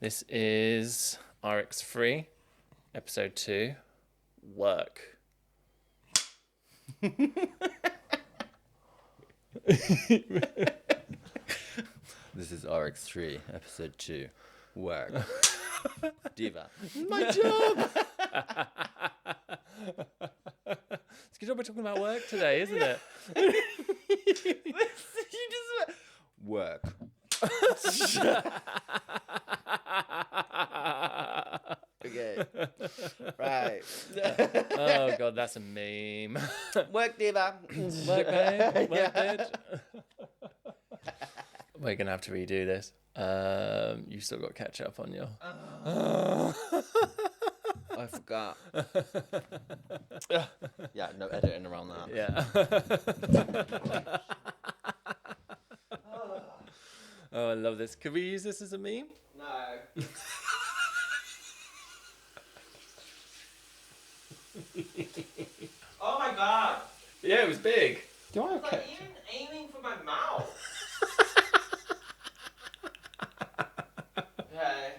This is RX3, episode 2, work. This is RX3, episode 2, work. Diva. My job! It's a good job we're talking about work today, isn't it? You just work. Okay. Right. Oh, God, that's a meme. Work, Diva. Work, babe. Work, bitch. We're going to have to redo this. You've still got ketchup on your... I forgot. Yeah, no editing around that. Yeah. Oh, I love this. Could we use this as a meme? No. Oh my god. Yeah, it was big. Do I like even aiming for my mouth? Okay.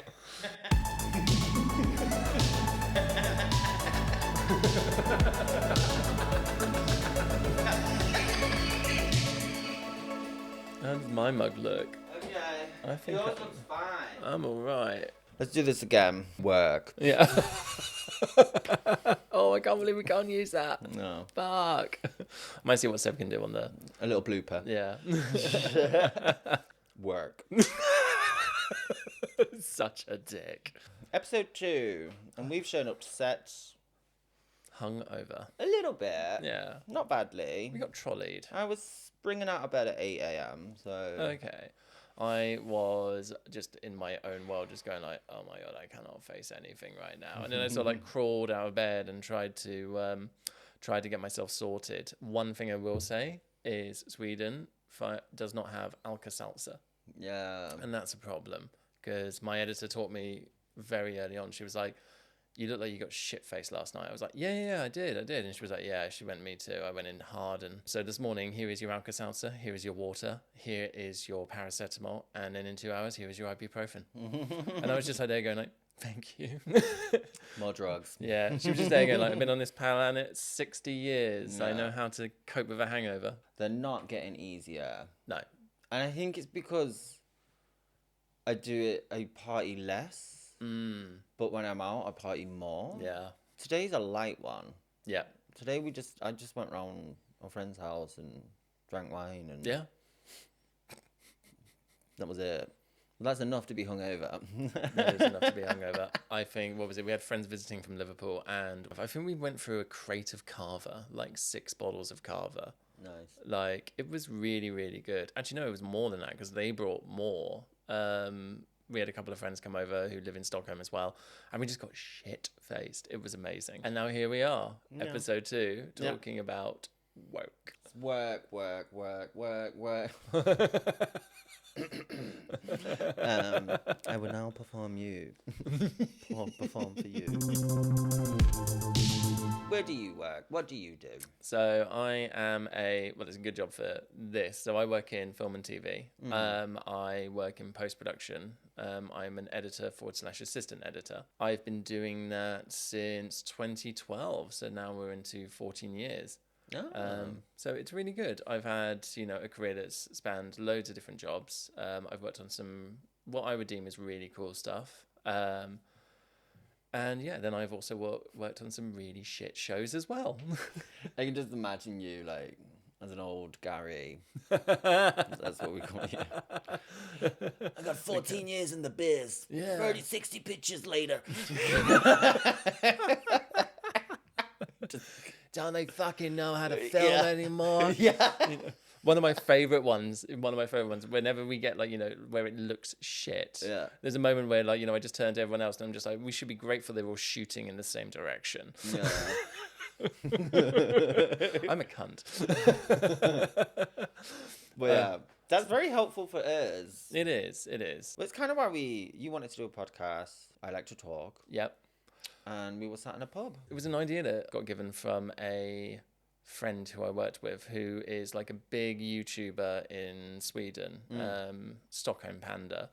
How does my mug look? Okay. I think Yours looks fine. I'm alright. Let's do this again. Work. Yeah. Oh, I can't believe we can't use that. No. Fuck. Might see what Seb can do on the... A little blooper. Yeah. Work. Such a dick. Episode 2. And we've shown up to set Hungover. a little bit. Yeah. Not badly. We got trolleyed. I was springing out of bed at 8 a.m. So Okay. I was just in my own world, just going like, oh my God, I cannot face anything right now. And then I sort of like crawled out of bed and tried to get myself sorted. One thing I will say is Sweden does not have Alka-Seltzer. yeah. And that's a problem because my editor taught me very early on. She was like, you look like you got shit-faced last night. I was like, yeah, I did. And she was like, yeah, she went, me too. I went in hard. And so this morning, here is your Alka-Seltzer. Here is your water. Here is your paracetamol. And then in 2 hours, here is your ibuprofen. And I was just like there going like, thank you. More drugs. Yeah, she was just there going like, I've been on this planet 60 years. I Yeah. know how to cope with a hangover. They're not getting easier. No. And I think it's because I party less. But when I'm out, I party more. Yeah. Today's a light one. Yeah. Today I just went round a friend's house and drank wine and Yeah. that was it. Well, that's enough to be hungover. That is enough to be hungover. I think, what was it? We had friends visiting from Liverpool, and I think we went through a crate of Carver, like 6 bottles of Carver. Nice. Like, it was really, really good. Actually, no, it was more than that because they brought more. We had a couple of friends come over who live in Stockholm as well, and we just got shit-faced. It was amazing. And now here we are, episode 2, talking about work. Work. I will now perform for you. Where do you work? What do you do? So I am it's a good job for this. So I work in film and TV. I work in post-production. I'm an editor / assistant editor. I've been doing that since 2012. So now we're into 14 years. Oh. So it's really good. I've had, a career that's spanned loads of different jobs. I've worked on some, what I would deem is really cool stuff. And yeah, then I've also worked on some really shit shows as well. I can just imagine you like as an old Gary. That's what we call you. I got 14 years in the biz. Yeah. 30, 60 pictures later. Don't they fucking know how to film anymore? Yeah. One of my favorite ones, whenever we get where it looks shit. Yeah. There's a moment where I just turn to everyone else and I'm just like, we should be grateful they're all shooting in the same direction. Yeah. I'm a cunt. But yeah, that's very helpful for us. It is. But it's kind of why you wanted to do a podcast. I like to talk. Yep. And we were sat in a pub. It was an idea that got given from a friend who I worked with, who is like a big YouTuber in Sweden, Stockholm Panda.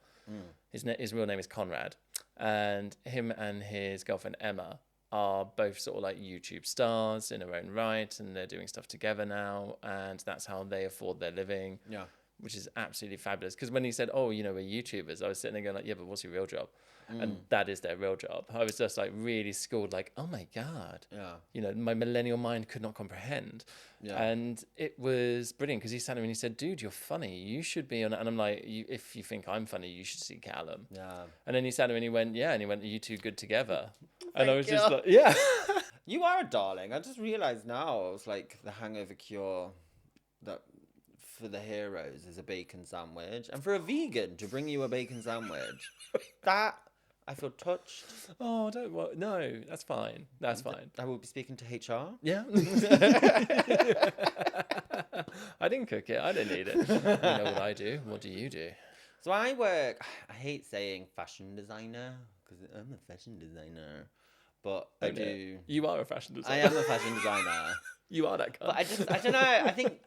His real name is Conrad, and him and his girlfriend Emma are both sort of like YouTube stars in their own right, and they're doing stuff together now, and that's how they afford their living. Yeah. Which is absolutely fabulous. Because when he said, "Oh, you know, we're YouTubers," I was sitting there going like, "Yeah, but what's your real job?" And that is their real job. I was just like really schooled, like, "Oh my god." Yeah. You know, my millennial mind could not comprehend. Yeah. And it was brilliant because he sat there and he said, "Dude, you're funny. You should be on." And I'm like, "If you think I'm funny, you should see Callum." Yeah. And then he sat there and he went, "Yeah," and he went, "You two good together." And I was Thank just you. like, "Yeah." You are a darling. I just realised now, it was like the hangover cure that for the heroes is a bacon sandwich. And for a vegan to bring you a bacon sandwich, that, I feel touched. Oh, don't. No, that's fine. That's fine. I will be speaking to HR. Yeah. I didn't cook it. I didn't eat it. You know what I do? What do you do? So I work, I hate saying fashion designer, because I'm a fashion designer. But I Own it. do. You are a fashion I designer. am a fashion designer. You are that guy. But I don't know. I think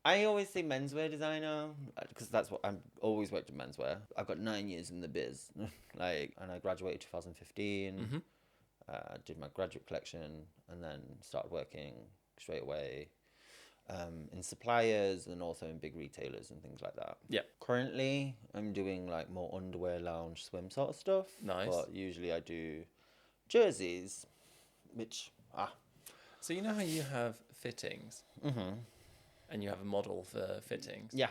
I always say menswear designer because that's what I'm always worked in menswear. I've got 9 years in the biz, and I graduated 2015. Did my graduate collection and then started working straight away in suppliers and also in big retailers and things like that. Yeah. Currently, I'm doing like more underwear, lounge, swim sort of stuff. Nice. But usually I do jerseys, which So you know how you have fittings, and you have a model for fittings. Yeah.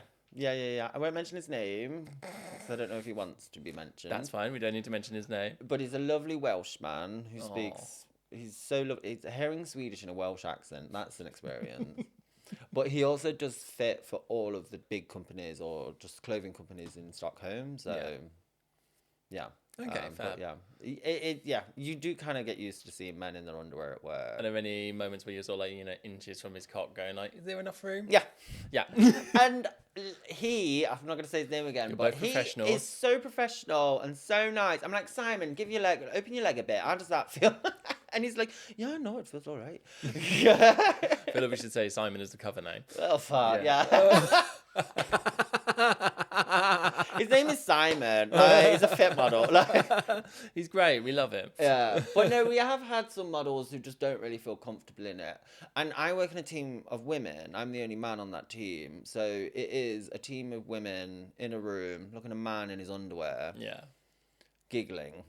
I won't mention his name because I don't know if he wants to be mentioned. That's fine. We don't need to mention his name. But he's a lovely Welshman who speaks. He's so lovely. He's hearing Swedish in a Welsh accent. That's an experience. But he also does fit for all of the big companies or just clothing companies in Stockholm. So, yeah. Okay, but fab. yeah, you do kind of get used to seeing men in their underwear at work. Are there any moments where you're sort of like, you know, inches from his cock going like, is there enough room? Yeah. Yeah. And I'm not going to say his name again, You're but both he professionals. is so professional and so nice. I'm like, Simon, open your leg a bit. How does that feel? And he's like, yeah, no, it feels all right. I feel like we should say Simon is the cover name. Oh, fuck, yeah. His name is Simon. He's a fit model. He's great. We love him. Yeah. But no, we have had some models who just don't really feel comfortable in it. And I work in a team of women. I'm the only man on that team. So it is a team of women in a room, looking at a man in his underwear, Yeah. giggling.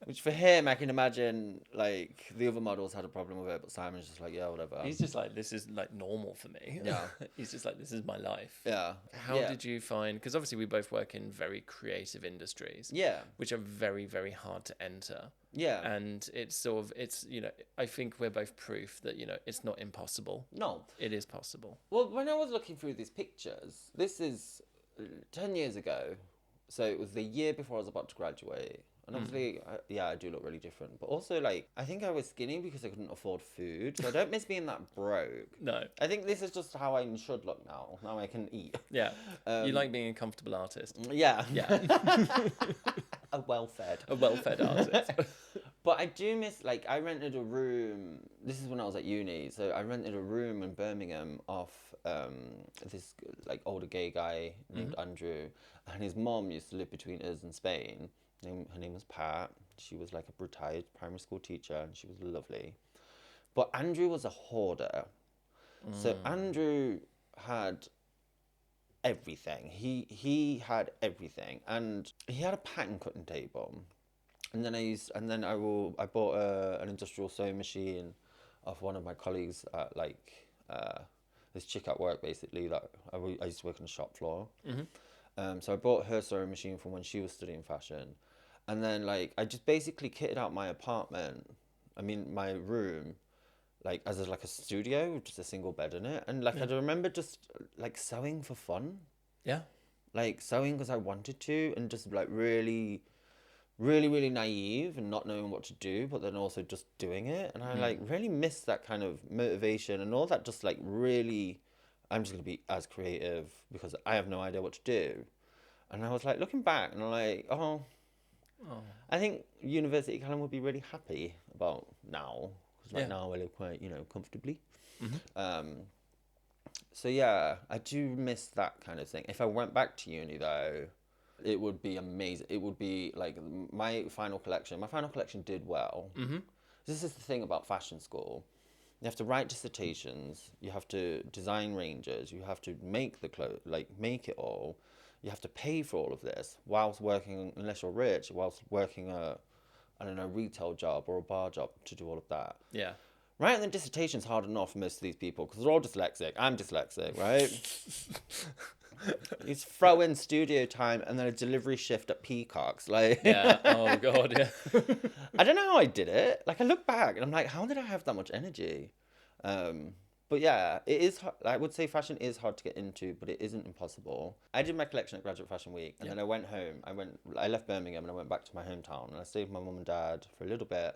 Which for him, I can imagine, like, the other models had a problem with it, but Simon's just like, yeah, whatever. He's just like, this is like normal for me. Yeah. He's just like, this is my life. Yeah. How did you find, because obviously we both work in very creative industries. Yeah. Which are very, very hard to enter. Yeah. And it's sort of, you know, I think we're both proof that, you know, it's not impossible. No. It is possible. Well, when I was looking through these pictures, this is 10 years ago. So it was the year before I was about to graduate. And obviously, I do look really different. But also, like, I think I was skinny because I couldn't afford food. So I don't miss being that broke. No. I think this is just how I should look now. Now I can eat. Yeah. You like being a comfortable artist. Yeah. Yeah. A well-fed. A well-fed artist. But I do miss, like, I rented a room. This is when I was at uni. So I rented a room in Birmingham off this, like, older gay guy named Andrew. And his mom used to live between us and Spain. Her name was Pat. She was like a retired primary school teacher and she was lovely. But Andrew was a hoarder. So Andrew had everything. He had everything. And he had a pattern cutting table. And then I bought an industrial sewing machine off one of my colleagues at this chick at work basically that I used to work on the shop floor. So I bought her sewing machine from when she was studying fashion. And then, like, I just basically kitted out my apartment, my room, like, as a studio with just a single bed in it. And, like, I remember just, like, sewing for fun. Yeah. Like, sewing because I wanted to and just, like, really, really, really naive and not knowing what to do, but then also just doing it. And I, like, really miss that kind of motivation and all that just, like, really, I'm just going to be as creative because I have no idea what to do. And I was, like, looking back and I'm like, I think University Calum would be really happy about now. Because right now I live quite, comfortably. So yeah, I do miss that kind of thing. If I went back to uni though, it would be amazing. It would be like my final collection. My final collection did well. Mm-hmm. This is the thing about fashion school. You have to write dissertations. You have to design ranges. You have to make the clothes, like make it all. You have to pay for all of this whilst working, unless you're rich, whilst working a, I don't know, retail job or a bar job to do all of that. Yeah. Writing the dissertation's hard enough for most of these people because they're all dyslexic. I'm dyslexic, right? You throw in studio time and then a delivery shift at Peacocks. Like, Yeah. Oh God. Yeah. I don't know how I did it. Like, I look back and I'm like, how did I have that much energy? But yeah, it is. I would say fashion is hard to get into, but it isn't impossible. I did my collection at Graduate Fashion Week, and then I went home. I left Birmingham and I went back to my hometown, and I stayed with my mum and dad for a little bit.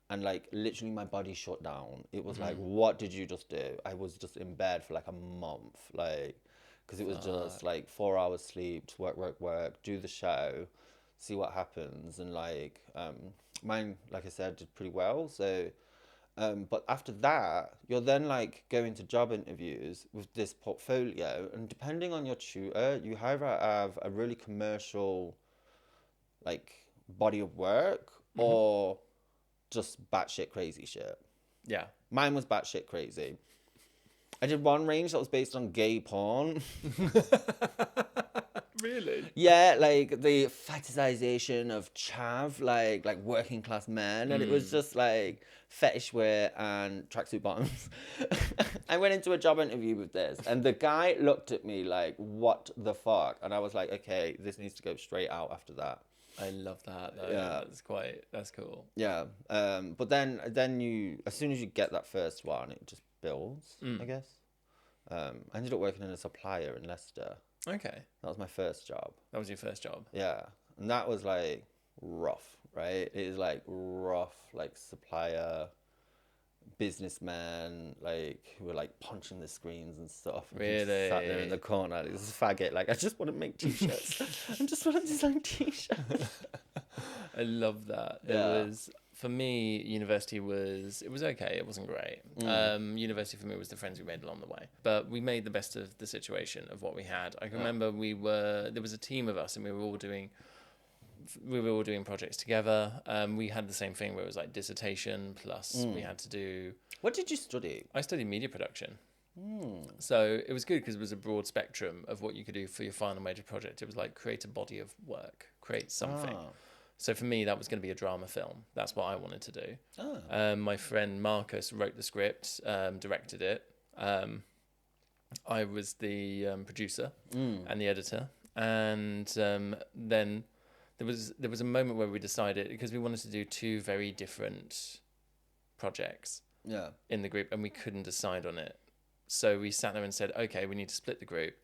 And like literally my body shut down. It was like, what did you just do? I was just in bed for like a month, like, because it was just like 4 hours sleep, work, do the show, see what happens. And like, mine, like I said, did pretty well. So, but after that, you're then like going to job interviews with this portfolio. And depending on your tutor, you either have a really commercial like body of work or just batshit crazy shit. Yeah. Mine was batshit crazy. I did one range that was based on gay porn. Really? Yeah, like the fetishization of chav, like working class men, and it was just like fetish wear and tracksuit bottoms. I went into a job interview with this, and the guy looked at me like, "What the fuck?" And I was like, "Okay, this needs to go straight out after that." I love that. Though. Yeah. That's cool. Yeah. But then you, as soon as you get that first one, it just builds, I guess. I ended up working in a supplier in Leicester. Okay. That was my first job. That was your first job. Yeah. And that was like rough, right? It is like rough, like supplier, businessman, like who were like punching the screens and stuff. And he just sat there in the corner, like, this faggot. Like, I just want to make t-shirts. I just want to design t-shirts. I love that. It was, for me, university was okay. It wasn't great. University for me was the friends we made along the way. But we made the best of the situation of what we had. I can remember there was a team of us and we were all doing projects together. We had the same thing where it was like dissertation plus we had to do. What did you study? I studied media production. So it was good because it was a broad spectrum of what you could do for your final major project. It was like create a body of work, create something. So for me, that was going to be a drama film. That's what I wanted to do. My friend Marcus wrote the script, directed it. I was the producer and the editor. And then there was a moment where we decided, because we wanted to do two very different projects in the group, and we couldn't decide on it. So we sat there and said, okay, we need to split the group.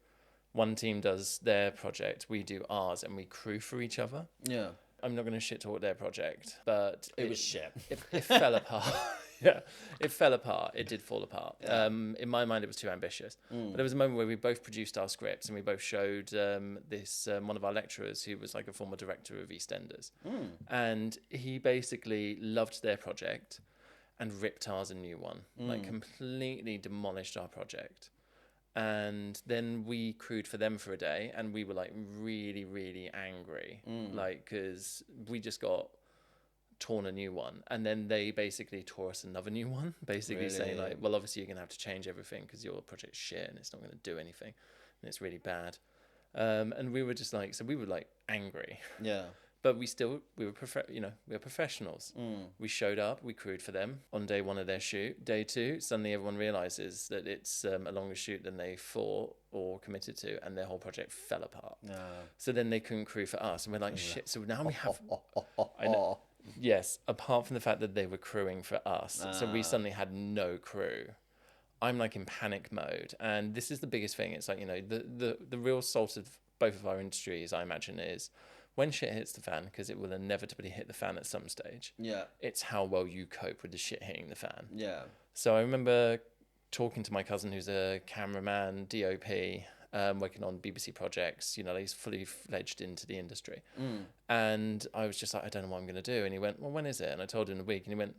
One team does their project, we do ours, and we crew for each other. Yeah. I'm not going to shit talk their project, but it was shit. It fell apart. Yeah, it fell apart. It did fall apart. Yeah. In my mind, it was too ambitious. But there was a moment where we both produced our scripts and we both showed this one of our lecturers who was like a former director of EastEnders. And he basically loved their project and ripped ours a new one, like completely demolished our project. And then we crewed for them for a day and we were like really, really angry, like, because we just got torn a new one, and then they basically tore us another new one, basically saying like, well, obviously you're gonna have to change everything because your project's shit and it's not gonna do anything and it's really bad. And we were just like, so we were like angry, but we were professionals. We showed up, we crewed for them on day one of their shoot. Day two, suddenly everyone realizes that it's a longer shoot than they thought or committed to, and their whole project fell apart. So then they couldn't crew for us, and we're like, shit, so now we have I know. Yes, apart from the fact that they were crewing for us. So we suddenly had no crew. I'm like in panic mode. And this is the biggest thing. It's like, the real salt of both of our industries, I imagine, is when shit hits the fan, because it will inevitably hit the fan at some stage. Yeah. It's how well you cope with the shit hitting the fan. Yeah. So I remember talking to my cousin who's a cameraman, DOP, working on BBC projects, he's fully fledged into the industry. And I was just like, I don't know what I'm going to do. And he went, well, when is it? And I told him in a week, and he went,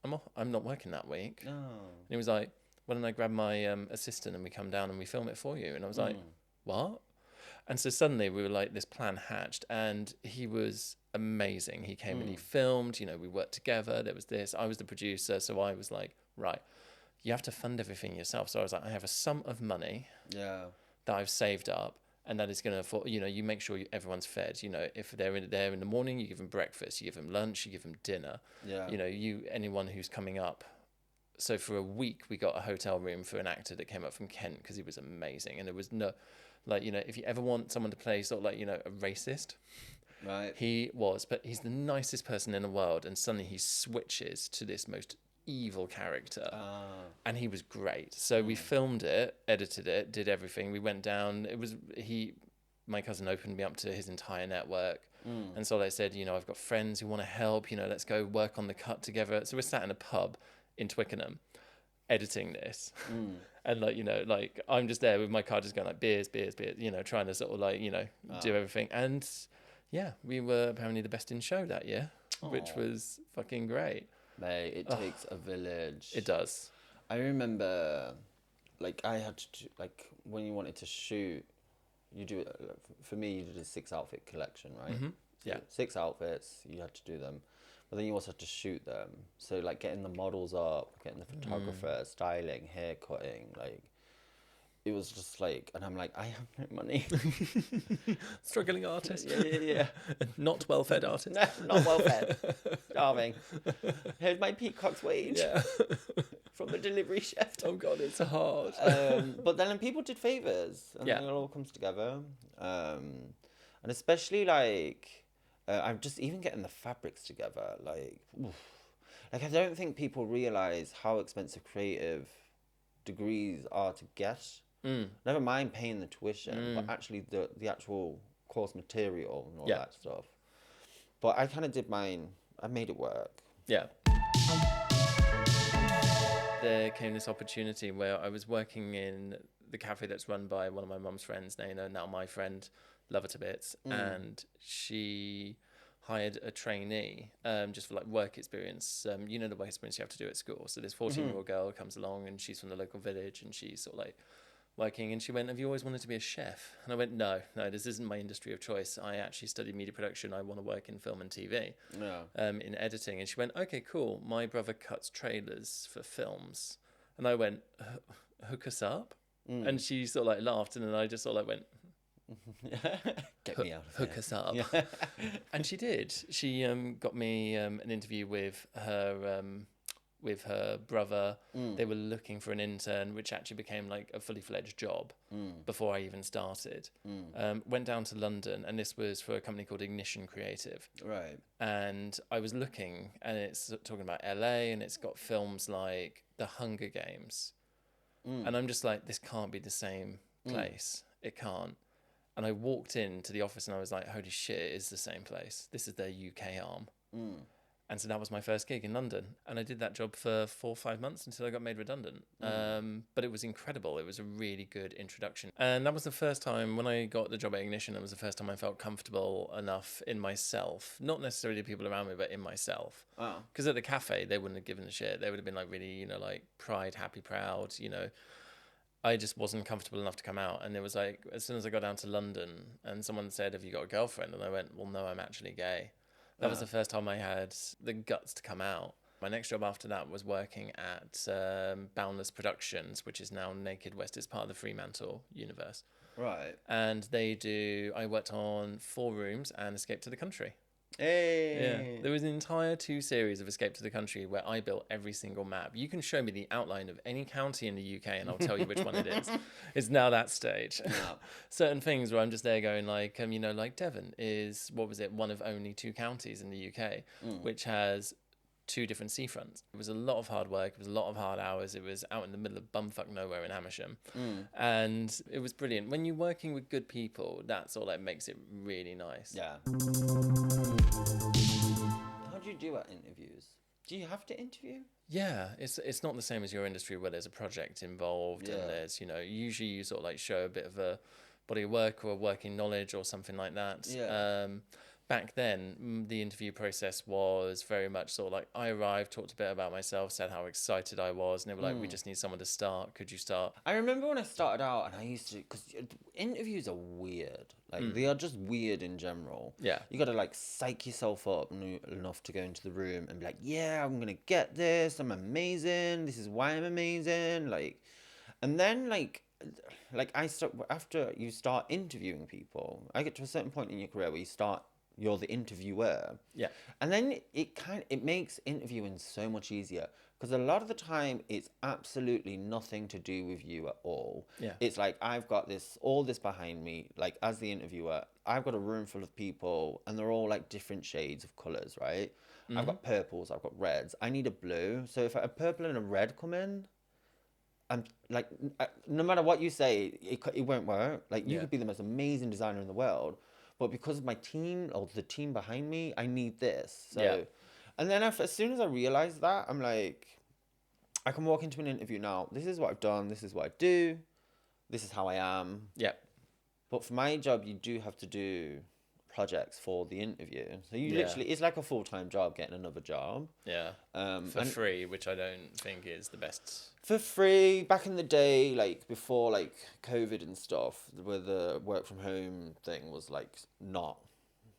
I'm not working that week. Oh. And he was like, why don't I grab my assistant and we come down and we film it for you? And I was like, what? And so suddenly we were like, this plan hatched, and he was amazing. He came and he filmed, we worked together. There was this, I was the producer. So I was like, right, you have to fund everything yourself. So I was like, I have a sum of money that I've saved up. And that is going to, you make sure everyone's fed. If they're there in the morning, you give them breakfast, you give them lunch, you give them dinner. Yeah. Anyone who's coming up. So for a week, we got a hotel room for an actor that came up from Kent because he was amazing. And there was no, if you ever want someone to play sort of a racist, right? He was, but he's the nicest person in the world. And suddenly he switches to this most evil character. And he was great. So we filmed it, edited it, did everything. We went down. My cousin opened me up to his entire network. And so I said, I've got friends who want to help, let's go work on the cut together. So we're sat in a pub in Twickenham editing this. And I'm just there with my car just going like beers, trying to sort of do everything. And yeah, we were apparently the best in show that year, which was fucking great. Mate, it takes a village. It does. I remember, I had to when you wanted to shoot, you do it. For me, you did a 6 outfit collection, right? Mm-hmm. So 6 outfits, you had to do them, but then you also had to shoot them. So getting the models up, getting the photographer, styling, hair cutting, it was just and I'm like, I have no money. Struggling artist. Yeah. Not well-fed artist. Not well-fed. Starving. Here's my peacock's wage. Yeah. From the delivery chef. Oh God, it's hard. But then people did favors, and then it all comes together. And especially I'm just even getting the fabrics together. I don't think people realize how expensive creative degrees are to get. Never mind paying the tuition, but actually the actual course material and all that stuff. But I kind of did mine. I made it work. Yeah. There came this opportunity where I was working in the cafe that's run by one of my mum's friends, Nana, now my friend, love her to bits, and she hired a trainee just for work experience. The work experience you have to do at school. So this 14-year-old girl comes along and she's from the local village and she's sort of working, and she went, have you always wanted to be a chef? And I went, no, this isn't my industry of choice. I actually studied media production. I want to work in film and TV, in editing. And she went, okay, cool. My brother cuts trailers for films. And I went, hook us up? And she sort of laughed, and then I just sort of went, get me out of hook us up. Yeah. And she did. She got me an interview with her brother. They were looking for an intern, which actually became a fully fledged job before I even started. Went down to London, and this was for a company called Ignition Creative. Right. And I was looking, and it's talking about LA, and it's got films like The Hunger Games. And I'm just like, this can't be the same place. It can't. And I walked into the office and I was like, holy shit, it is the same place. This is their UK arm. And so that was my first gig in London. And I did that job for 4 or 5 months until I got made redundant. But it was incredible. It was a really good introduction. And that was the first time when I got the job at Ignition, it was the first time I felt comfortable enough in myself. Not necessarily the people around me, but in myself. Because at the cafe, they wouldn't have given a shit. They would have been really, pride, happy, proud, I just wasn't comfortable enough to come out. And it was as soon as I got down to London and someone said, have you got a girlfriend? And I went, well, no, I'm actually gay. That was the first time I had the guts to come out. My next job after that was working at Boundless Productions, which is now Naked West. It's part of the Fremantle universe. Right. And I worked on 4 Rooms and Escape to the Country. Hey. Yeah. There was an entire 2 series of Escape to the Country where I built every single map. You can show me the outline of any county in the UK and I'll tell you which one it is. It's now that stage. Yeah. Certain things where I'm just there going Devon is, one of only 2 counties in the UK, which has 2 different seafronts. It was a lot of hard work. It was a lot of hard hours. It was out in the middle of bumfuck nowhere in Amersham. And it was brilliant. When you're working with good people, that's all that makes it really nice. Yeah. How do you do at interviews? Do you have to interview? Yeah, it's not the same as your industry where there's a project involved and there's, usually you sort of show a bit of a body of work or working knowledge or something like that. Yeah. back then, the interview process was very much sort of like, I arrived, talked a bit about myself, said how excited I was, and they were like, we just need someone to start. Could you start? I remember when I started out, and I used to, because interviews are weird. Like, they are just weird in general. Yeah. You got to, like, psych yourself up enough to go into the room and be like, yeah, I'm going to get this. I'm amazing. This is why I'm amazing. Like, and then, I start, after you start interviewing people, I get to a certain point in your career where you're the interviewer. Yeah. And then it makes interviewing so much easier, because a lot of the time it's absolutely nothing to do with you at all. Yeah. It's like, I've got all this behind me, like, as the interviewer, I've got a room full of people and they're all like different shades of colours, right? I've got purples, I've got reds. I need a blue. So if a purple and a red come in, I'm like, no matter what you say, it won't work. Like, you could be the most amazing designer in the world, but because of my team or the team behind me, I need this. So, and then as soon as I realized that, I'm like, I can walk into an interview now. This is what I've done. This is what I do. This is how I am. Yeah. But for my job, you do have to do projects for the interview. So you literally, it's like a full-time job getting another job. Yeah. For free, which I don't think is the best. For free, back in the day, like before like COVID and stuff, where the work from home thing was like not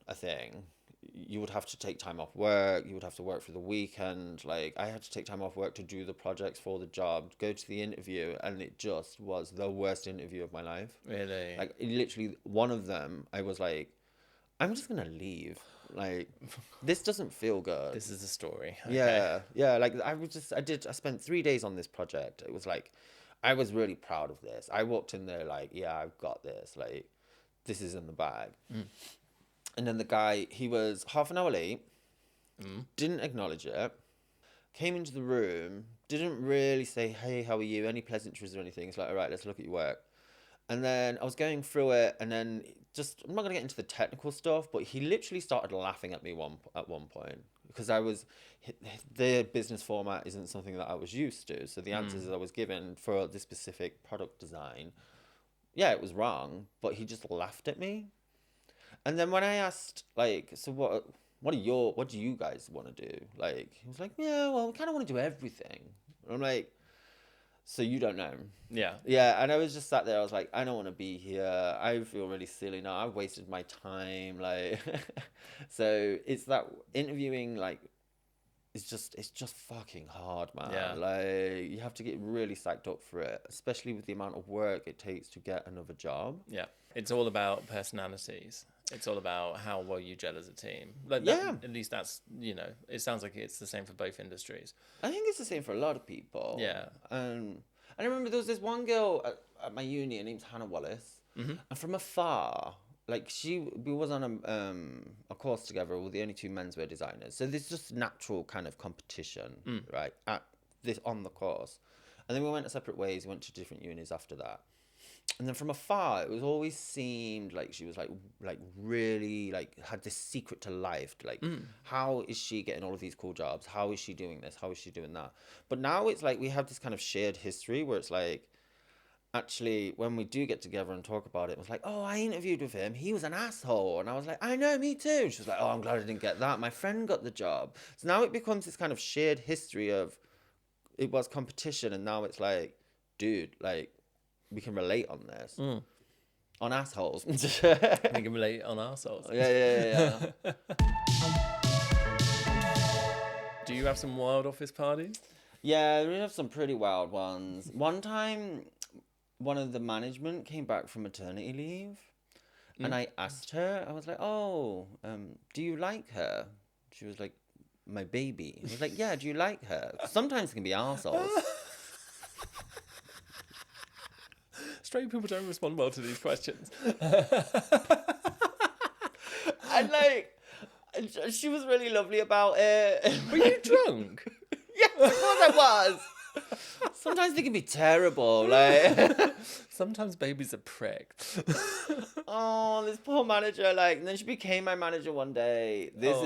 a thing. You would have to take time off work. You would have to work for the weekend. Like, I had to take time off work to do the projects for the job, go to the interview, and it just was the worst interview of my life. Really? Like, literally, one of them, I was like, I'm just gonna leave. Like, this doesn't feel good. This is the story. Okay. Yeah. Like, I spent 3 days on this project. It was like, I was really proud of this. I walked in there like, yeah, I've got this. Like, this is in the bag. And then the guy, he was half an hour late, didn't acknowledge it, came into the room, didn't really say, hey, how are you? Any pleasantries or anything. It's like, all right, let's look at your work. And then I was going through it, and then I'm not going to get into the technical stuff, but he literally started laughing at me at one point, because the business format isn't something that I was used to. So the answers that I was given for the specific product design, yeah, it was wrong, but he just laughed at me. And then when I asked, like, so what do you guys want to do? Like, he was like, yeah, well, we kind of want to do everything. And I'm like, so you don't know? Yeah. Yeah, and I was just sat there. I was like, I don't want to be here. I feel really silly now. I've wasted my time. Like, so it's that interviewing, like, it's just fucking hard, man. Yeah. Like, you have to get really psyched up for it, especially with the amount of work it takes to get another job. Yeah. It's all about personalities. It's all about how well you gel as a team. Like at least that's, it sounds like it's the same for both industries. I think it's the same for a lot of people. Yeah. And I remember there was this one girl at my uni, her name's Hannah Wallace. And from afar, like, we was on a course together. We were the only two menswear designers. So there's just natural kind of competition, right, on the course. And then we went separate ways, went to different unis after that. And then from afar, it was always seemed like she was like really like had this secret to life. Like, how is she getting all of these cool jobs? How is she doing this? How is she doing that? But now it's like we have this kind of shared history where it's like, actually, when we do get together and talk about it, it was like, oh, I interviewed with him. He was an asshole. And I was like, I know, me too. And she was like, oh, I'm glad I didn't get that. My friend got the job. So now it becomes this kind of shared history of it was competition. And now it's like, dude, like, we can relate on this. On assholes. We can relate on assholes. Yeah. Do you have some wild office parties? Yeah, we have some pretty wild ones. One time, one of the management came back from maternity leave, and I asked her, I was like, oh, do you like her? She was like, my baby. I was like, yeah, do you like her? Sometimes it can be arseholes. Straight people don't respond well to these questions. And like, she was really lovely about it. Were you drunk? Yes, of course I was. Sometimes they can be terrible. Like, sometimes babies are pricks. Oh, this poor manager. Like, and then she became my manager one day. This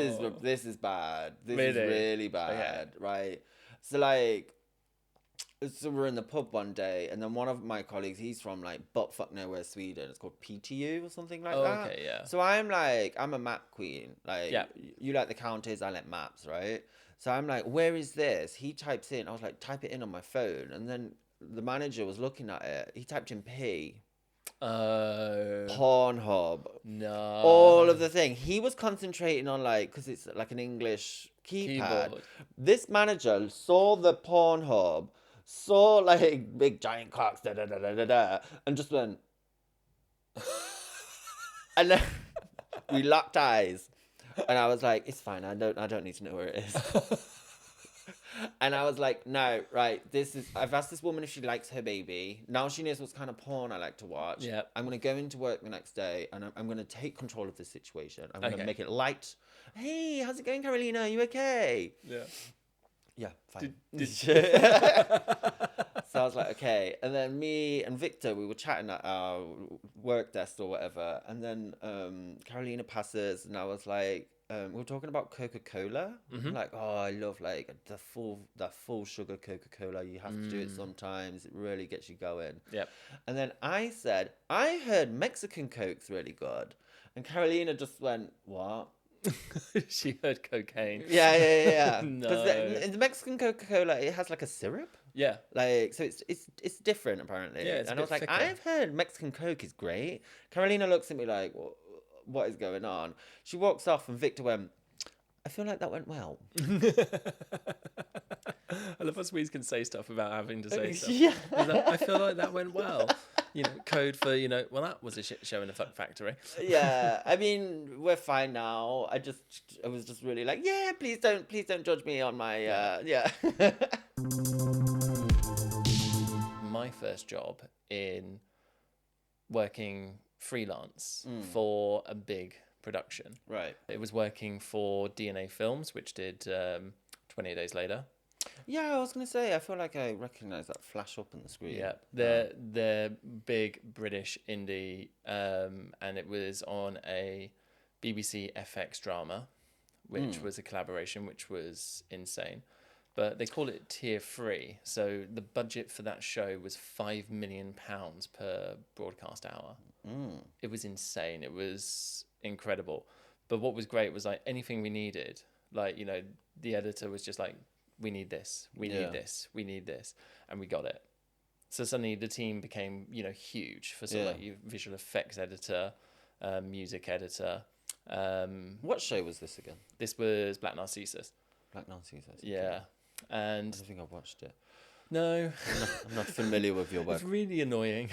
is bad. This is really bad, right? So like, So we're in the pub one day, and then one of my colleagues, he's from like buttfuck nowhere, Sweden. It's called PTU or something like that. Okay, yeah. So I'm a map queen. Like, Yeah. you like the countess, I like maps, right? So I'm like, where is this? He types in. I was like, type it in on my phone, and then the manager was looking at it. He typed in P. Pornhub. No. All of the thing. He was concentrating on like, because it's like an English keypad. Keyboard. This manager saw the Pornhub, saw like big giant cocks, da da da da da da, and just went. And then we locked eyes, and I was like, "It's fine. I don't need to know where it is." And I was like, "No, right. I've asked this woman if she likes her baby. Now she knows what kind of porn I like to watch. Yeah. I'm gonna go into work the next day, and I'm gonna take control of the situation. I'm gonna Okay. make it light. Hey, how's it going, Carolina? Are you okay? Yeah. Yeah, fine. Did- So I was like, okay. And then me and Victor, we were chatting at our work desk or whatever. And then Carolina passes, and I was like, we were talking about Coca-Cola. Like, oh, I love like the full sugar Coca-Cola. You have to do it sometimes. It really gets you going. Yep. And then I said, I heard Mexican Coke's really good. And Carolina just went, what? She heard cocaine. Yeah. No. Because in the Mexican Coca-Cola, it has like a syrup. Yeah. Like, so it's different apparently. Yeah, it's a and I was bit like, thicker. I've heard Mexican Coke is great. Carolina looks at me like, what is going on? She walks off, and Victor went, I feel like that went well. I love how Swedes can say stuff without having to say stuff. Yeah. He's like, I feel like that went well. Code for, well, that was a shit show in a fuck factory. Yeah, I mean, we're fine now. I was just really like, yeah, please don't judge me on my, yeah. My first job in working freelance for a big production. Right. It was working for DNA Films, which did 28 Days Later. Yeah, I was going to say, I feel like I recognise that flash up on the screen. Yeah, they're big British indie, and it was on a BBC FX drama, which was a collaboration, which was insane. But they call it tier 3, so the budget for that show was £5 million per broadcast hour. It was insane. It was incredible. But what was great was like anything we needed, like, the editor was just like, we need this, we need this, we need this, and we got it. So suddenly the team became, huge for sort of like your visual effects editor, music editor. What show was this again? This was Black Narcissus. Black Narcissus. Okay. Yeah. And I don't think I've watched it. no, I'm not familiar with your work. it's really annoying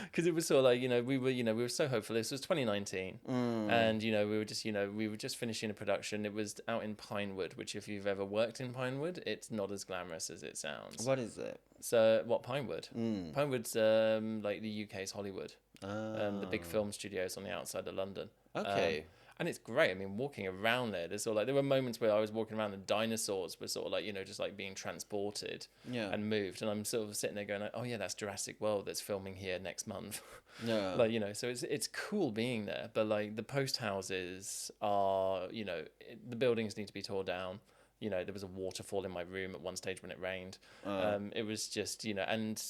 because it was sort of like, we were so hopeful. This was 2019, and we were just finishing a production. It was out in Pinewood, which if you've ever worked in Pinewood, it's not as glamorous as it sounds. What is it? So what Pinewood? Pinewood's like the UK's Hollywood. The big film studios on the outside of London. Okay. And it's great. I mean, walking around there, there's sort of like, there were moments where I was walking around and dinosaurs were sort of like, just like being transported and moved. And I'm sort of sitting there going like, oh yeah, that's Jurassic World that's filming here next month. Yeah. Like, so it's cool being there. But like the post houses are, the buildings need to be torn down. There was a waterfall in my room at one stage when it rained. It was just, and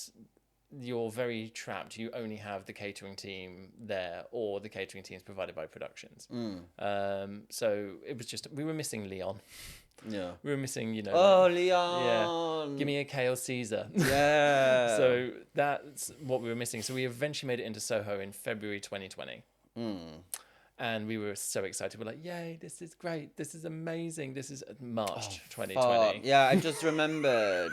you're very trapped. You only have the catering team there, or the catering teams provided by productions. So it was just, we were missing Leon. Yeah. We were missing, Oh, like, Leon. yeah, give me a kale Caesar. Yeah. So that's what we were missing. So we eventually made it into Soho in February 2020. And we were so excited. We're like, yay, this is great. This is amazing. This is March 2020. Fuck. Yeah, I just remembered.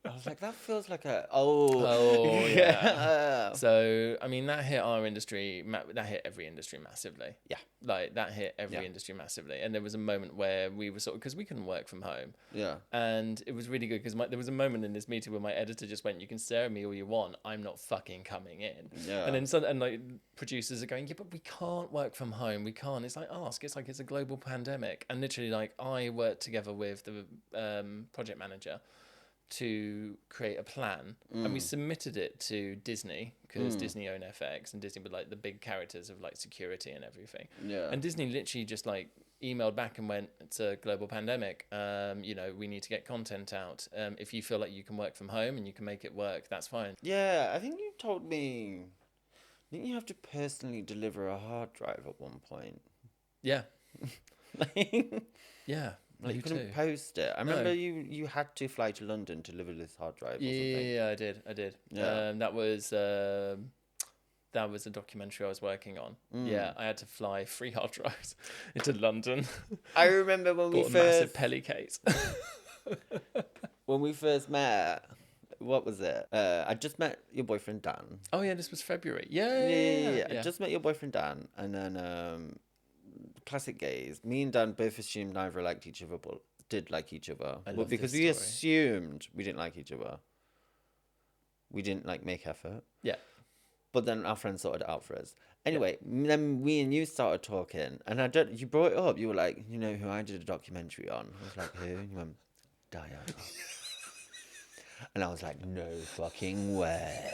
I was like, that feels like a... Oh, yeah. So, I mean, that hit our industry, that hit every industry massively. Yeah. Like, that hit every industry massively. And there was a moment where we were sort of, because we couldn't work from home. Yeah. And it was really good because there was a moment in this meeting where my editor just went, you can stare at me all you want, I'm not fucking coming in. Yeah. And then and like producers are going, yeah, but we can't work from home. We can't. It's like, ask. It's like, it's a global pandemic. And literally, like, I worked together with the project manager to create a plan, and we submitted it to Disney because Disney own FX, and Disney were like the big characters of like security and everything. Yeah. And Disney literally just like emailed back and went, it's a global pandemic. We need to get content out. If you feel like you can work from home and you can make it work, that's fine. Yeah, I think you told me. Didn't you have to personally deliver a hard drive at one point? Yeah. Like, Yeah. like you couldn't too. post it. I No. remember you had to fly to London to deliver this hard drive or something. Yeah, I did. Yeah. That was a documentary I was working on. Yeah, I had to fly 3 hard drives into London. I remember when we Bought a massive first Pelly case. when we first met. What was it? I just met your boyfriend Dan. Oh yeah, this was February. Yeah. I just met your boyfriend Dan, and then classic gays. Me and Dan both assumed neither liked each other, but did like each other. I But love because this we story. assumed we didn't like each other, we didn't like make effort. Yeah. But then our friends sorted it out for us. Anyway, then we and you started talking, and you brought it up. You were like, you know who I did a documentary on? I was like, who? And you went, Diana. And I was like, no fucking way.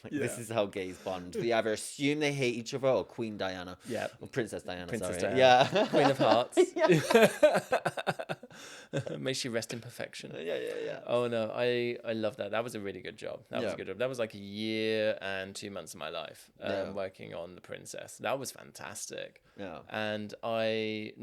Like, this is how gays bond. They either assume they hate each other or Queen Diana. Yeah. Or Princess Diana, Princess sorry. Diana. Yeah. Queen of Hearts. May she rest in perfection. Yeah. Oh no, I love that. That was a really good job. That was Yeah. a good job. That was like a year and 2 months of my life Yeah. working on The Princess. That was fantastic. Yeah. And I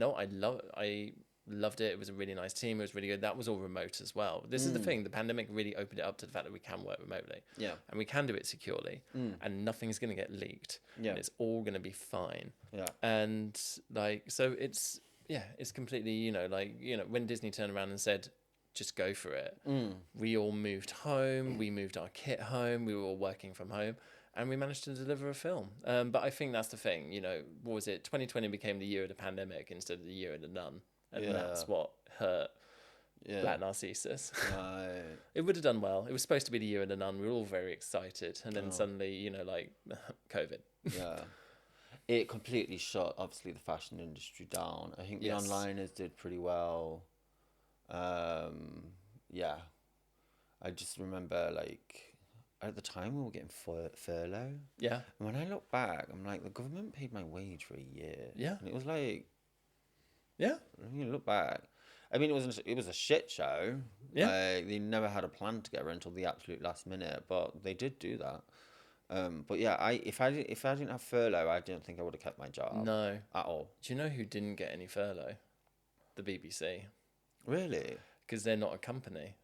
loved it. It was a really nice team. It was really good. That was all remote as well. This is the thing. The pandemic really opened it up to the fact that we can work remotely. Yeah. And we can do it securely. And nothing's going to get leaked. Yeah. And it's all going to be fine. Yeah. And so it's completely, when Disney turned around and said, just go for it. We all moved home. We moved our kit home. We were all working from home. And we managed to deliver a film. But I think that's the thing, what was it? 2020 became the year of the pandemic instead of the year of the nun. And that's what hurt Black Narcissus. Right. It would have done well. It was supposed to be the year of the nun. We were all very excited. And then suddenly, COVID. Yeah. It completely shut, obviously, the fashion industry down. I think the onliners did pretty well. Yeah. I just remember, like, at the time we were getting furlough. Yeah. And when I look back, I'm like, the government paid my wage for a year. Yeah. And it was like, Yeah. when you look back, I mean, it was a shit show. Yeah. Like, they never had a plan together until the absolute last minute, but they did do that. But yeah, if I didn't have furlough, I don't think I would have kept my job. No. At all. Do you know who didn't get any furlough? The BBC. Really? Because they're not a company.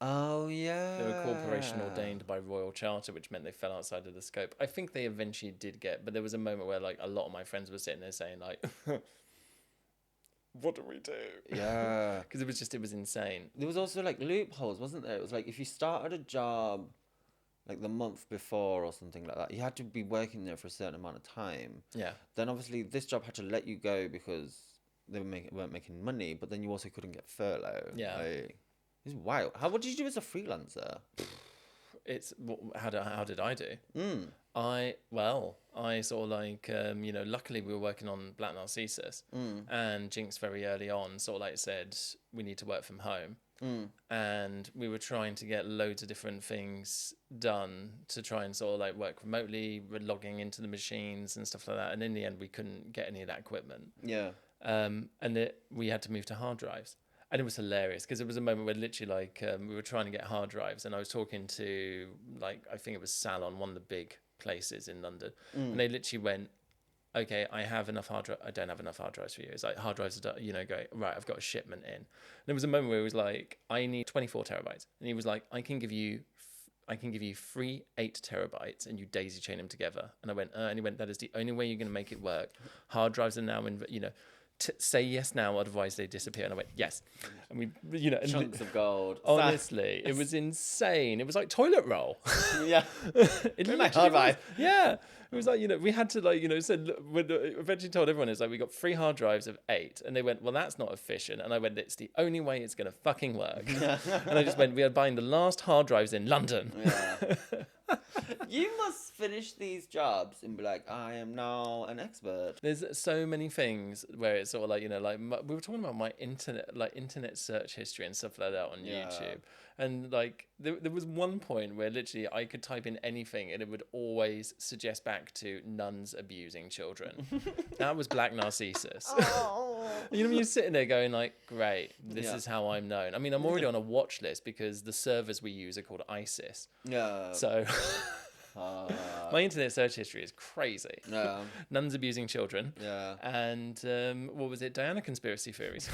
Oh yeah. They were a corporation ordained by Royal Charter, which meant they fell outside of the scope. I think they eventually did get, but there was a moment where like a lot of my friends were sitting there saying like, what do we do? Yeah. Because it was insane. There was also like loopholes, wasn't there? It was like if you started a job like the month before or something like that, you had to be working there for a certain amount of time. Yeah. Then obviously this job had to let you go because they weren't making money, but then you also couldn't get furlough. Yeah. Like, it's wild. What did you do as a freelancer? It's how did I do? Mm. I sort of like luckily we were working on Black Narcissus, and Jinx very early on sort of like said we need to work from home, and we were trying to get loads of different things done to try and sort of like work remotely, logging into the machines and stuff like that, and in the end we couldn't get any of that equipment. Yeah. We had to move to hard drives. And it was hilarious because it was a moment where literally like we were trying to get hard drives, and I was talking to like I think it was Salon, one of the big places in London, and they literally went, "Okay, I have enough hard drives. I don't have enough hard drives for you." It's like hard drives are going right. I've got a shipment in. And there was a moment where it was like, "I need 24 terabytes," and he was like, "I can give you 3 8 terabytes, and you daisy chain them together." And I went, and he went, "That is the only way you're going to make it work. Hard drives are now in say yes now, otherwise they disappear." And I went, yes. And we, Chunks of gold. Honestly, it was insane. It was like toilet roll. Yeah. It my literally hard drive. was. Yeah. It was like, we had to eventually told everyone, it's like, we got 3 hard drives of 8. And they went, well, that's not efficient. And I went, it's the only way it's going to fucking work. And I just went, we are buying the last hard drives in London. Yeah. You must finish these jobs and be like, I am now an expert. There's so many things where it's sort of like, you know, like we were talking about my internet search history and stuff like that on Yeah. YouTube. And like there was one point where literally I could type in anything and it would always suggest back to nuns abusing children. That was Black Narcissus. Oh. You know, when you're sitting there going like, great, this Yeah. is how I'm known. I mean, I'm already on a watch list because the servers we use are called ISIS. Yeah. So my internet search history is crazy. Yeah. Nuns abusing children. Yeah. And what was it? Diana conspiracy theories.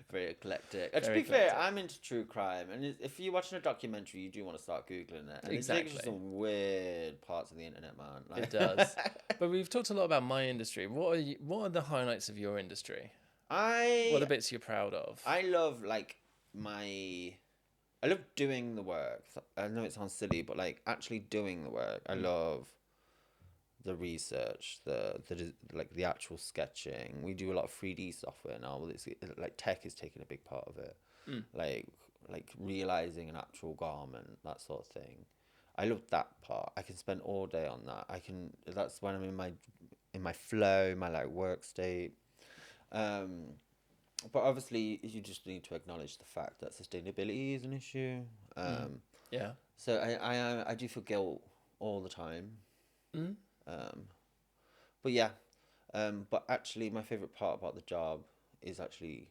Very eclectic. To Very be fair, eclectic. I'm into true crime, and if you're watching a documentary, you do want to start googling it. And Exactly. It takes you some weird parts of the internet, man. Like, It does. But we've talked a lot about my industry. What are the highlights of your industry? What are the bits you're proud of? I love I love doing the work. I know it sounds silly, but like actually doing the work. I love the research, the actual sketching. We do a lot of 3D software now. Well, it's like tech is taking a big part of it. Like realizing an actual garment, that sort of thing. I love that part. I can spend all day on that. That's when I'm in my flow, my like work state. But obviously, you just need to acknowledge the fact that sustainability is an issue. Yeah. So I do feel guilt all the time. But yeah, but actually, my favorite part about the job is actually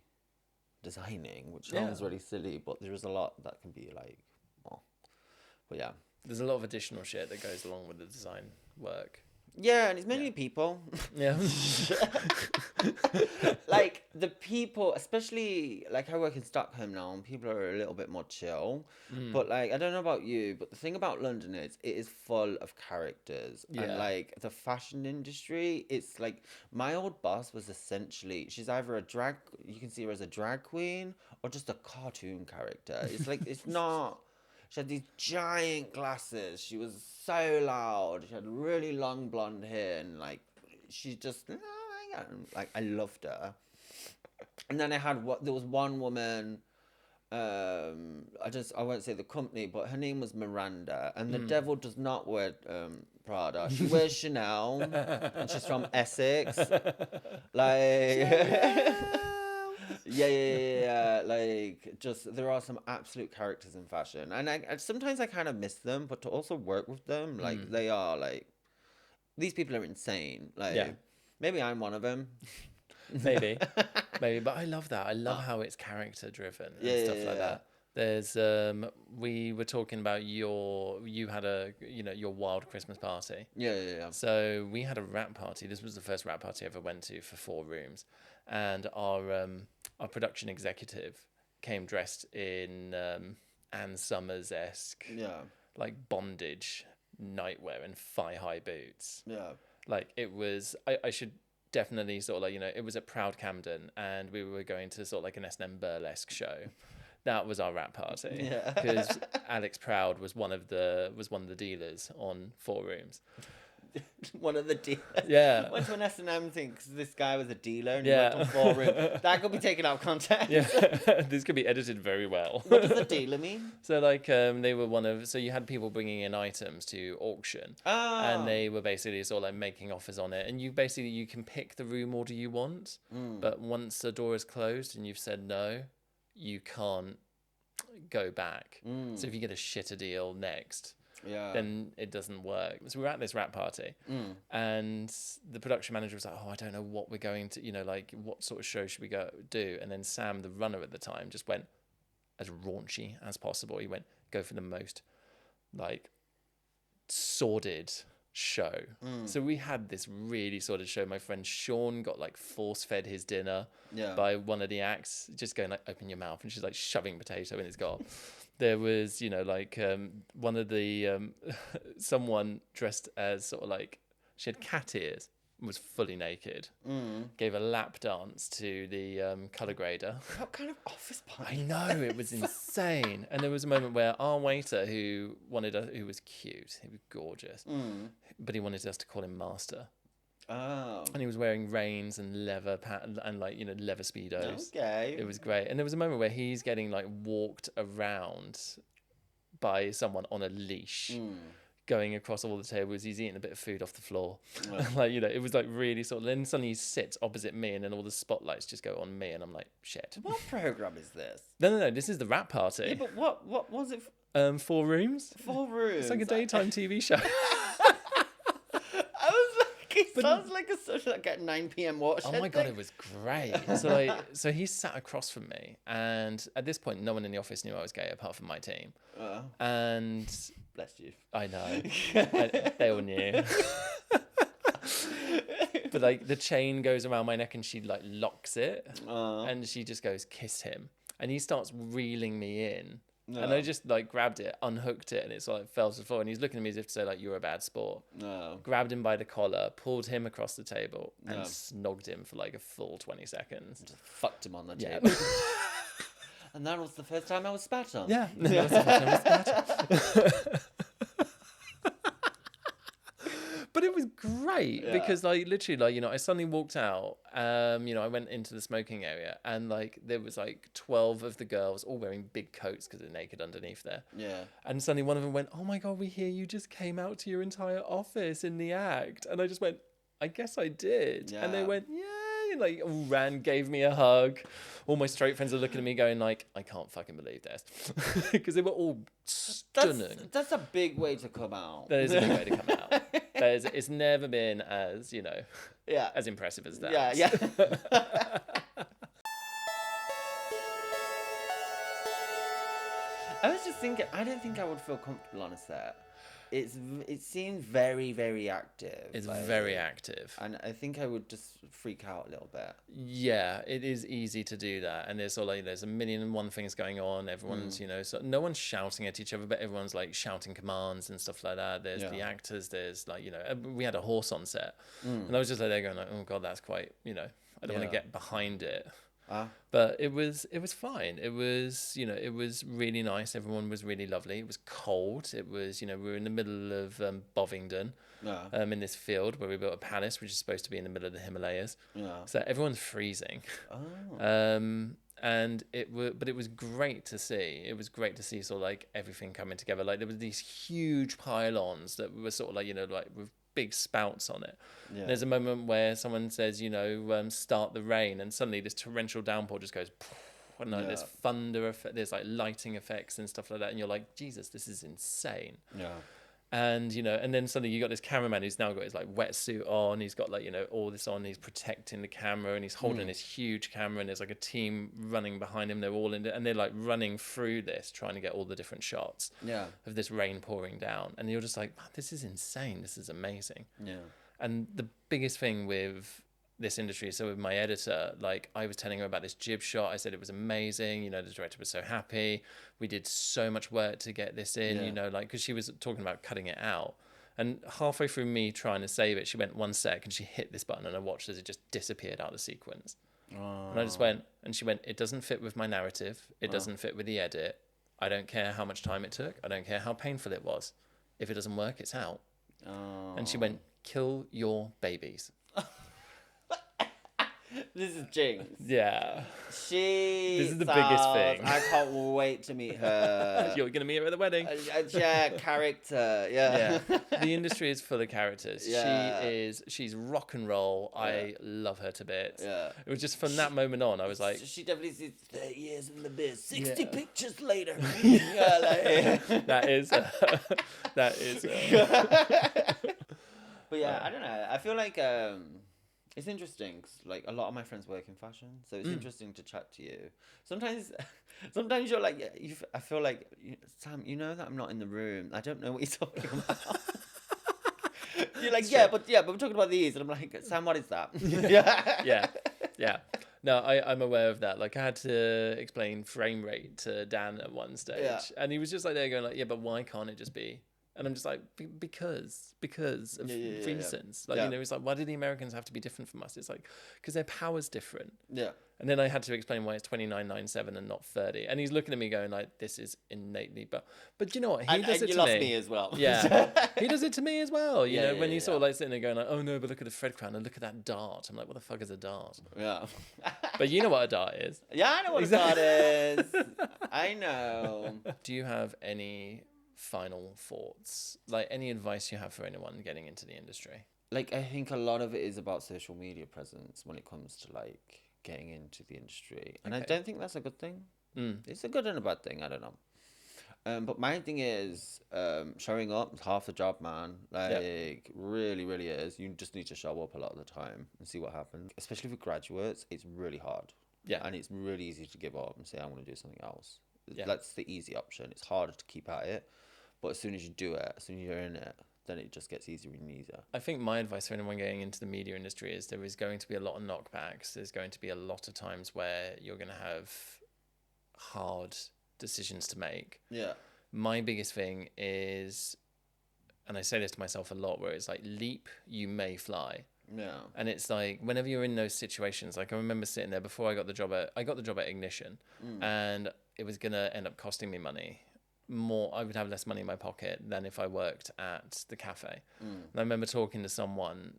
designing, which sounds really silly, but there is a lot that can be like, oh, but yeah. There's a lot of additional shit that goes along with the design work. Yeah, and it's mainly people. Yeah. Like the people, especially like I work in Stockholm now, and people are a little bit more chill. But like I don't know about you, but the thing about London is it is full of characters. And like the fashion industry, it's like my old boss was essentially she's either you can see her as a drag queen or just a cartoon character. It's like it's not. She had these giant glasses. She was so loud. She had really long blonde hair, and like she just like I loved her. And then there was one woman. I won't say the company, but her name was Miranda, and the devil does not wear Prada. She wears Chanel, and she's from Essex. Like. Yeah. Like, just there are some absolute characters in fashion, and I sometimes I kind of miss them, but to also work with them, like they are like these people are insane. Like, maybe I'm one of them. Maybe, but I love that. I love how it's character driven and stuff like that. There's we were talking about you had your wild Christmas party. Yeah. So we had a wrap party. This was the first wrap party I ever went to for 4 rooms, and our production executive came dressed in Ann Summers-esque, like bondage nightwear and thigh-high boots. Yeah. Like it was, I should definitely sort of like, it was at Proud Camden, and we were going to sort of like an S&M burlesque show. That was our wrap party. Yeah. Because Alex Proud was one of the dealers on 4 rooms. One of the dealers. Yeah. Went to an S&M thing because this guy was a dealer and he went on 4 rooms. That could be taken out of context. Yeah. This could be edited very well. What does a dealer mean? So like they were so you had people bringing in items to auction. Oh. And they were basically sort of like making offers on it, and you can pick the room order you want, but once the door is closed and you've said no, you can't go back. So if you get a shitter deal next, then it doesn't work. So we were at this wrap party, and the production manager was like, oh, I don't know what we're going to, like what sort of show should we go do? And then Sam, the runner at the time, just went as raunchy as possible. He went, go for the most like sordid show. So we had this really sordid show. My friend Sean got like force fed his dinner by one of the acts, just going like, open your mouth, and she's like shoving potato in his gob. There was one of the someone dressed as sort of like, she had cat ears, was fully naked, gave a lap dance to the colour grader. What kind of office party? I know, it was insane. And there was a moment where our waiter, who was cute, he was gorgeous, but he wanted us to call him Master. Oh. And he was wearing reins and leather and like leather speedos. Okay. It was great. And there was a moment where he's getting like walked around by someone on a leash. Going across all the tables, he's eating a bit of food off the floor. Like, you know, it was like really sort of, then suddenly he sits opposite me and then all the spotlights just go on me and I'm like, shit. What program is this? No, this is the rap party. Yeah, but what was it? 4 Rooms. 4 Rooms. It's like a daytime TV show. I was like, it sounds like a social, like at 9 p.m. watch. Oh my God, it was great. So he sat across from me, and at this point, no one in the office knew I was gay apart from my team. And bless you. I know, they all knew. But like the chain goes around my neck, and she like locks it, and she just goes, "Kiss him," and he starts reeling me in. No. And I just like grabbed it, unhooked it, and it sort of fell to the floor. And he's looking at me as if to say like, "You're a bad sport." No. Grabbed him by the collar, pulled him across the table, and snogged him for like a full 20 seconds. Just fucked him on the table. And that was the first time I was spat on. Yeah, that was the first time I was spat on. But it was great because like literally like, you know, I suddenly walked out, you know, I went into the smoking area and like there was like 12 of the girls all wearing big coats because they're naked underneath there. Yeah. And suddenly one of them went, "Oh my God, we hear you just came out to your entire office in the act." And I just went, "I guess I did." Yeah. And they went, "Yay," like all ran, gave me a hug. All my straight friends are looking at me going like, "I can't fucking believe this." Because they were all stunning. That's a big way to come out. That is a big way to come out. It's never been as, you know, as impressive as that. Yeah. I was just thinking, I don't think I would feel comfortable on a set. It seems very, very active. It's like, very active. And I think I would just freak out a little bit. Yeah, it is easy to do that. And there's all like, there's a million and one things going on. Everyone's, you know, so no one's shouting at each other, but everyone's like shouting commands and stuff like that. There's the actors, there's like, you know, we had a horse on set. And I was just like there going like, "Oh God, that's quite, you know, I don't want to get behind it." But it was fine. It was, you know, it was really nice. Everyone was really lovely. It was cold. It was, you know, we were in the middle of Bovingdon, in this field where we built a palace, which is supposed to be in the middle of the Himalayas. So everyone's freezing. And it was great to see. It was great to see sort of like everything coming together. Like there was these huge pylons that were sort of like, you know, like with big spouts on it. There's a moment where someone says, you know, "Start the rain," and suddenly this torrential downpour just goes, and like there's thunder effect, there's like lighting effects and stuff like that, and you're like, Jesus, this is insane. And you know, and then suddenly you got this cameraman who's now got his like wetsuit on, he's got like, you know, all this on, he's protecting the camera and he's holding this huge camera, and there's like a team running behind him, they're all in it, and they're like running through this trying to get all the different shots of this rain pouring down, and you're just like, "Man, this is insane, this is amazing." And the biggest thing with this industry, so with my editor, like I was telling her about this jib shot, I said it was amazing, you know, the director was so happy, we did so much work to get this in, you know, like because she was talking about cutting it out, and halfway through me trying to save it, she went 1 sec and she hit this button and I watched as it just disappeared out of the sequence. And I just went, and she went, "It doesn't fit with my narrative, it doesn't fit with the edit, I don't care how much time it took, I don't care how painful it was, if it doesn't work, it's out." And she went, "Kill your babies." This is Jinx. Yeah. This is the biggest thing. I can't wait to meet her. You're going to meet her at the wedding. Character. Yeah. The industry is full of characters. Yeah. She's rock and roll. Yeah. I love her to bits. Yeah. It was just from that moment on, I was like... So she definitely sees 30 years in the biz, 60 pictures later. That is... But yeah, I don't know. I feel like... it's interesting because like a lot of my friends work in fashion, so it's interesting to chat to you. Sometimes you're like, I feel like, "Sam, you know that I'm not in the room. I don't know what you're talking about." You're like, but we're talking about these, and I'm like, "Sam, what is that?" Yeah. No, I'm aware of that. Like I had to explain frame rate to Dan at one stage, and he was just like there going like, "Yeah, but why can't it just be And I'm just like, because of reasons. Like, Yeah. you know, it's like, why do the Americans have to be different from us? It's like, because their power's different. Yeah. And then I had to explain why it's 29.97 and not 30. And he's looking at me going like, this is innately, but you know what? He does it you to lost me. me as well. Yeah. He does it to me as well. You know, when he's sort of yeah. like sitting there going like, oh no, but look at the Fred crown and look at that dart. I'm like, what the fuck is a dart? Yeah. But you know what a dart is. Yeah, I know what that is. I know. Do you have any final thoughts? Like any advice you have for anyone getting into the industry? Like, I think a lot of it is about social media presence when it comes to like getting into the industry. And I don't think that's a good thing. It's a good and a bad thing. I don't know. But my thing is showing up is half the job, man. Like, really, really is. You just need to show up a lot of the time and see what happens. Especially for graduates, it's really hard. Yeah. And it's really easy to give up and say, I want to do something else. Yeah. That's the easy option. It's harder to keep at it. But as soon as you do it, as soon as you're in it, then it just gets easier and easier. I think my advice for anyone getting into the media industry is there is going to be a lot of knockbacks. There's going to be a lot of times where you're going to have hard decisions to make. Yeah. My biggest thing is, and I say this to myself a lot, where it's like, leap, you may fly. Yeah. And it's like, whenever you're in those situations, like I remember sitting there before I got the job at Ignition, and it was going to end up costing me money. I would have less money in my pocket than if I worked at the cafe. And I remember talking to someone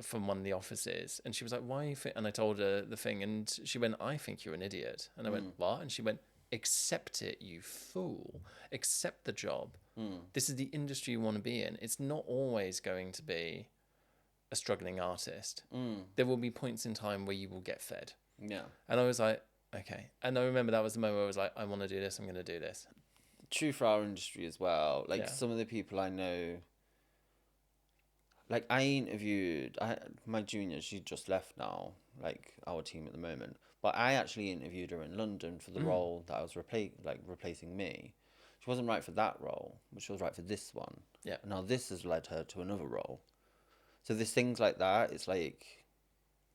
from one of the offices, and she was like, why are you and I told her the thing, and she went, I think you're an idiot. And I went, what? And she went, accept it, you fool. Accept the job. This is the industry you want to be in. It's not always going to be a struggling artist. There will be points in time where you will get fed. Yeah. And I was like, okay. And I remember that was the moment where I was like, I want to do this. I'm going to do this. True for our industry as well. Like, some of the people I know, like I interviewed my junior, she just left now, like our team at the moment, but I actually interviewed her in London for the role that I was replacing me. She wasn't right for that role, but she was right for this one. Yeah. And now this has led her to another role. So there's things like that. It's like,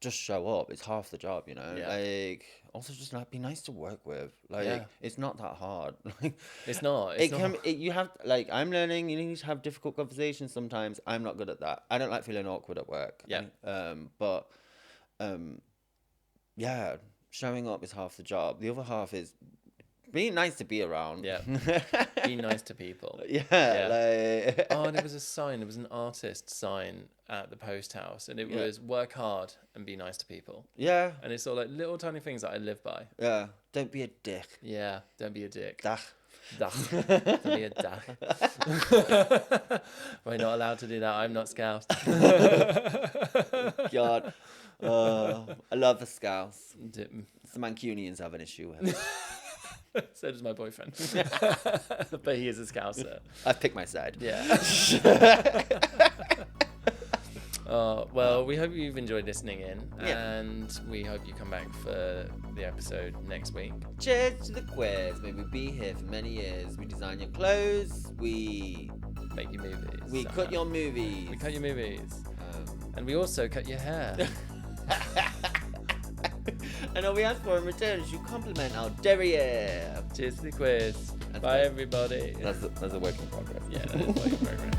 just show up. It's half the job, you know. Like, also just be nice to work with. Like, it's not that hard. Like, it's not. You have, like, I'm learning. You need to have difficult conversations sometimes. I'm not good at that. I don't like feeling awkward at work. Yeah. Yeah, showing up is half the job. The other half is being nice to be around. Yeah. Be nice to people. Like. Oh, and there was a sign. There was an artist sign at the post house, and it was work hard and be nice to people. Yeah. And it's all like little tiny things that I live by. Yeah. Don't be a dick. Yeah. Don't be a dick. Dach. Don't be a dach. We're not allowed to do that. I'm not Scouse. God. I love the Scouse. It's the Mancunians have an issue with. So does my boyfriend. But he is a Scouser. I've picked my side. Yeah. Well, we hope you've enjoyed listening in, and we hope you come back for the episode next week. Cheers to the quiz. May we be here for many years. We design your clothes. We make your movies. We cut your movies. We cut your movies. And we also cut your hair. And all we ask for in return is you compliment our derriere. Cheers to the quiz. Bye, everybody. That's a work in progress. Yeah, that is a work in progress.